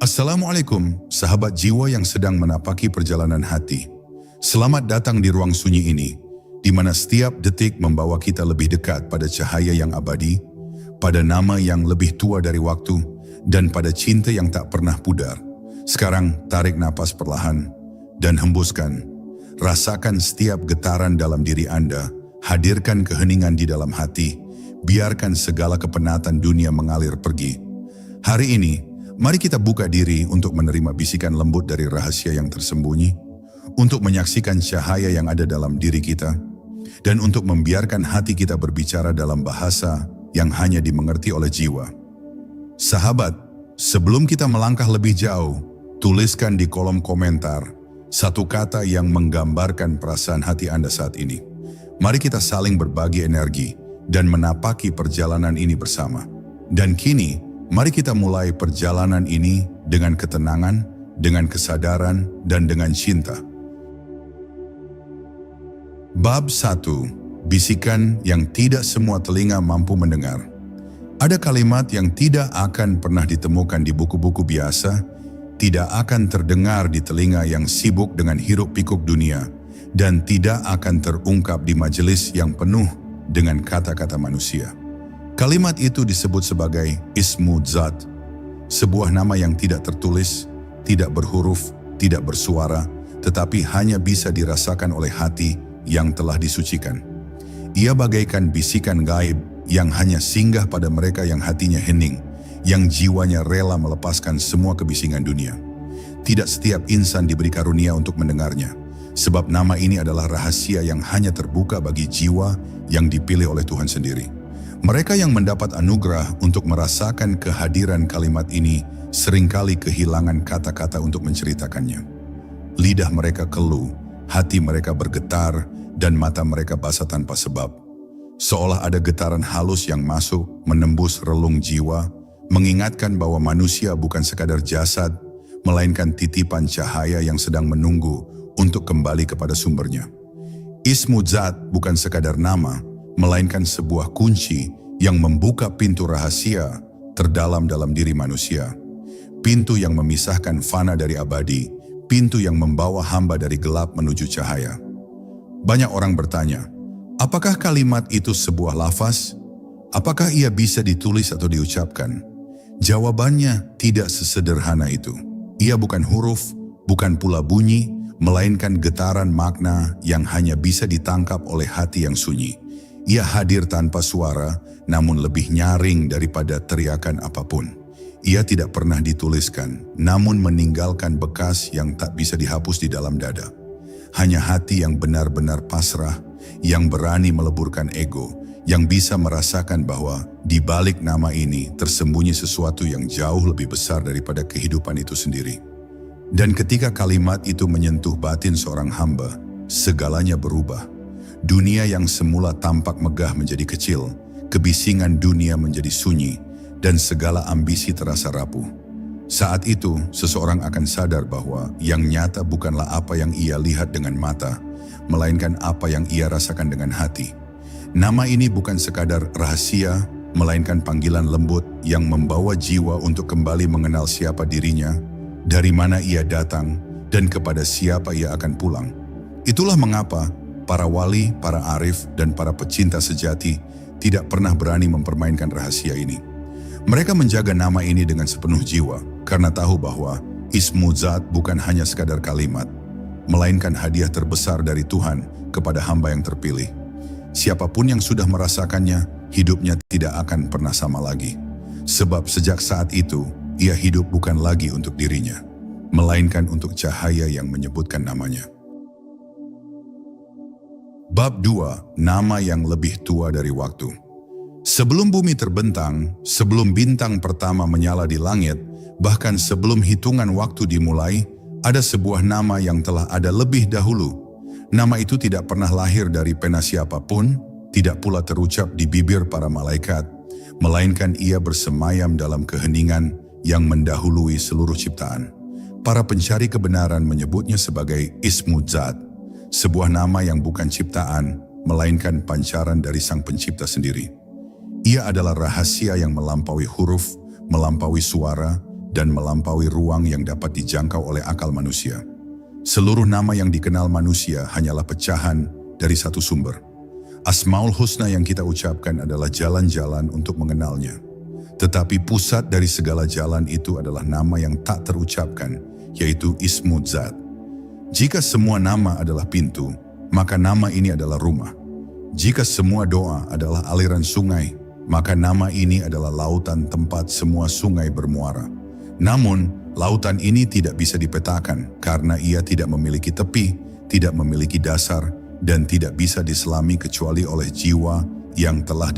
Assalamualaikum, sahabat jiwa yang sedang menapaki perjalanan hati. Selamat datang di ruang sunyi ini, di mana setiap detik membawa kita lebih dekat pada cahaya yang abadi, pada nama yang lebih tua dari waktu, dan pada cinta yang tak pernah pudar. Sekarang tarik napas perlahan dan hembuskan. Rasakan setiap getaran dalam diri Anda, hadirkan keheningan di dalam hati, biarkan segala kepenatan dunia mengalir pergi. Hari ini, mari kita buka diri untuk menerima bisikan lembut dari rahasia yang tersembunyi, untuk menyaksikan cahaya yang ada dalam diri kita, dan untuk membiarkan hati kita berbicara dalam bahasa yang hanya dimengerti oleh jiwa. Sahabat, sebelum kita melangkah lebih jauh, tuliskan di kolom komentar satu kata yang menggambarkan perasaan hati Anda saat ini. Mari kita saling berbagi energi dan menapaki perjalanan ini bersama. Dan kini, mari kita mulai perjalanan ini dengan ketenangan, dengan kesadaran, dan dengan cinta. Bab 1. Bisikan yang tidak semua telinga mampu mendengar. Ada kalimat yang tidak akan pernah ditemukan di buku-buku biasa, tidak akan terdengar di telinga yang sibuk dengan hiruk-pikuk dunia, dan tidak akan terungkap di majelis yang penuh dengan kata-kata manusia. Kalimat itu disebut sebagai Ismu Zat, sebuah nama yang tidak tertulis, tidak berhuruf, tidak bersuara, tetapi hanya bisa dirasakan oleh hati yang telah disucikan. Ia bagaikan bisikan gaib yang hanya singgah pada mereka yang hatinya hening, yang jiwanya rela melepaskan semua kebisingan dunia. Tidak setiap insan diberi karunia untuk mendengarnya, sebab nama ini adalah rahasia yang hanya terbuka bagi jiwa yang dipilih oleh Tuhan sendiri. Mereka yang mendapat anugerah untuk merasakan kehadiran kalimat ini seringkali kehilangan kata-kata untuk menceritakannya. Lidah mereka keluh, hati mereka bergetar, dan mata mereka basah tanpa sebab. Seolah ada getaran halus yang masuk, menembus relung jiwa, mengingatkan bahwa manusia bukan sekadar jasad, melainkan titipan cahaya yang sedang menunggu untuk kembali kepada sumbernya. Ismu Zat bukan sekadar nama, melainkan sebuah kunci yang membuka pintu rahasia terdalam dalam diri manusia. Pintu yang memisahkan fana dari abadi, pintu yang membawa hamba dari gelap menuju cahaya. Banyak orang bertanya, apakah kalimat itu sebuah lafaz? Apakah ia bisa ditulis atau diucapkan? Jawabannya tidak sesederhana itu. Ia bukan huruf, bukan pula bunyi, melainkan getaran makna yang hanya bisa ditangkap oleh hati yang sunyi. Ia hadir tanpa suara, namun lebih nyaring daripada teriakan apapun. Ia tidak pernah dituliskan, namun meninggalkan bekas yang tak bisa dihapus di dalam dada. Hanya hati yang benar-benar pasrah, yang berani meleburkan ego, yang bisa merasakan bahwa di balik nama ini tersembunyi sesuatu yang jauh lebih besar daripada kehidupan itu sendiri. Dan ketika kalimat itu menyentuh batin seorang hamba, segalanya berubah. Dunia yang semula tampak megah menjadi kecil, kebisingan dunia menjadi sunyi, dan segala ambisi terasa rapuh. Saat itu, seseorang akan sadar bahwa yang nyata bukanlah apa yang ia lihat dengan mata, melainkan apa yang ia rasakan dengan hati. Nama ini bukan sekadar rahasia, melainkan panggilan lembut yang membawa jiwa untuk kembali mengenal siapa dirinya, dari mana ia datang, dan kepada siapa ia akan pulang. Itulah mengapa para wali, para arif, dan para pecinta sejati tidak pernah berani mempermainkan rahasia ini. Mereka menjaga nama ini dengan sepenuh jiwa, karena tahu bahwa Ismu Zat bukan hanya sekadar kalimat, melainkan hadiah terbesar dari Tuhan kepada hamba yang terpilih. Siapapun yang sudah merasakannya, hidupnya tidak akan pernah sama lagi. Sebab sejak saat itu, ia hidup bukan lagi untuk dirinya, melainkan untuk cahaya yang menyebutkan namanya. Bab 2. Nama yang lebih tua dari waktu. Sebelum bumi terbentang, sebelum bintang pertama menyala di langit, bahkan sebelum hitungan waktu dimulai, ada sebuah nama yang telah ada lebih dahulu. Nama itu tidak pernah lahir dari pena siapapun, tidak pula terucap di bibir para malaikat, melainkan ia bersemayam dalam keheningan yang mendahului seluruh ciptaan. Para pencari kebenaran menyebutnya sebagai Ismu Zat, sebuah nama yang bukan ciptaan, melainkan pancaran dari Sang Pencipta sendiri. Ia adalah rahasia yang melampaui huruf, melampaui suara, dan melampaui ruang yang dapat dijangkau oleh akal manusia. Seluruh nama yang dikenal manusia hanyalah pecahan dari satu sumber. Asmaul Husna yang kita ucapkan adalah jalan-jalan untuk mengenalnya. Tetapi pusat dari segala jalan itu adalah nama yang tak terucapkan, yaitu Ismu Zat. Jika semua nama adalah pintu, maka nama ini adalah rumah. Jika semua doa adalah aliran sungai, maka nama ini adalah lautan tempat semua sungai bermuara. Namun, lautan ini tidak bisa dipetakan karena ia tidak memiliki tepi, tidak memiliki dasar, dan tidak bisa diselami kecuali oleh jiwa yang telah